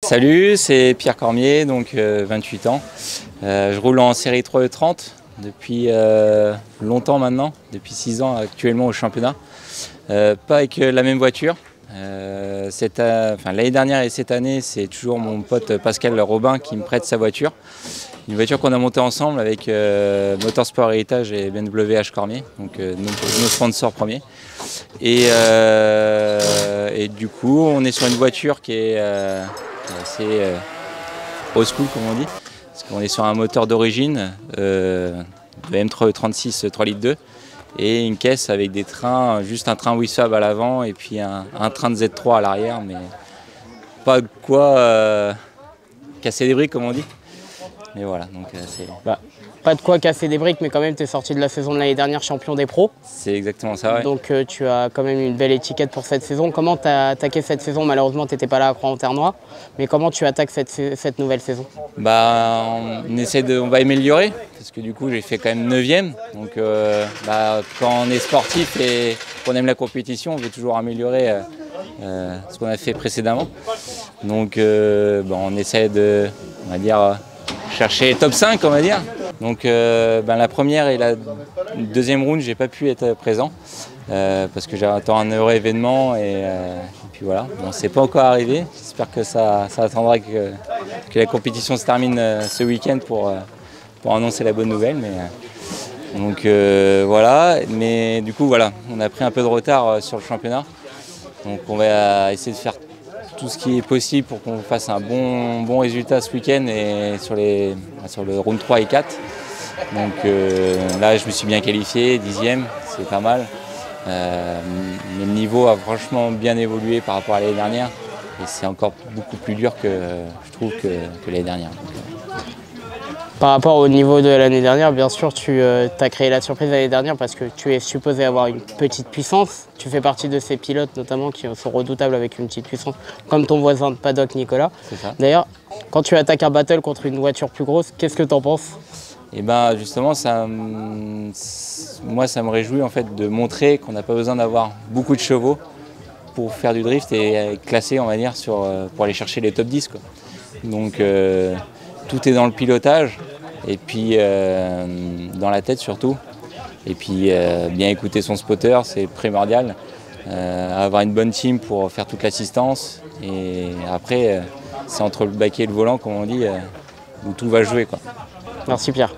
Salut, c'est Pierre Cormier, donc 28 ans. Je roule en série 3 E30 depuis longtemps maintenant, depuis 6 ans actuellement au championnat. Pas avec la même voiture. L'année dernière et cette année, c'est toujours mon pote Pascal Robin qui me prête sa voiture. Une voiture qu'on a montée ensemble avec Motorsport Héritage et BMW H Cormier, donc nos sponsors premiers. Et du coup, on est sur une voiture qui est assez old school, comme on dit, parce qu'on est sur un moteur d'origine de M336 3 litres 2 et une caisse avec des trains, juste un train Wisfab à l'avant et puis un train de Z3 à l'arrière, mais pas de quoi casser des briques, comme on dit. Mais voilà, donc c'est... Pas de quoi casser des briques, mais quand même, tu es sorti de la saison de l'année dernière champion des pros. C'est exactement ça, ouais. Donc tu as quand même une belle étiquette pour cette saison. Comment tu as attaqué cette saison? Malheureusement, tu n'étais pas là à Croix-en-Ternois. Mais comment tu attaques cette nouvelle saison? On va améliorer, parce que du coup, j'ai fait quand même 9e. Donc quand on est sportif et qu'on aime la compétition, on veut toujours améliorer ce qu'on a fait précédemment. Donc on essaie de, on va dire, chercher top 5, on va dire. Donc la première et la deuxième round, j'ai pas pu être présent parce que j'attends un heureux événement et puis voilà. Bon, c'est pas encore arrivé. J'espère que ça attendra que la compétition se termine ce week-end pour annoncer la bonne nouvelle. Donc voilà. Mais du coup voilà, on a pris un peu de retard sur le championnat. Donc on va essayer de faire tout ce qui est possible pour qu'on fasse un bon résultat ce week-end et sur le round 3 et 4. Donc là, je me suis bien qualifié, 10e, c'est pas mal. Mais le niveau a franchement bien évolué par rapport à l'année dernière et c'est encore beaucoup plus dur je trouve que l'année dernière. Par rapport au niveau de l'année dernière, bien sûr, tu as créé la surprise l'année dernière parce que tu es supposé avoir une petite puissance. Tu fais partie de ces pilotes notamment qui sont redoutables avec une petite puissance, comme ton voisin de paddock Nicolas. D'ailleurs, quand tu attaques un battle contre une voiture plus grosse, qu'est-ce que tu en penses? Et justement, moi ça me réjouit en fait de montrer qu'on n'a pas besoin d'avoir beaucoup de chevaux pour faire du drift et classer, on va dire, pour aller chercher les top 10, quoi. Donc tout est dans le pilotage et puis dans la tête surtout. Et puis bien écouter son spotter, c'est primordial. Avoir une bonne team pour faire toute l'assistance. Et après, c'est entre le baquet et le volant, comme on dit, où tout va jouer, quoi. Merci Pierre.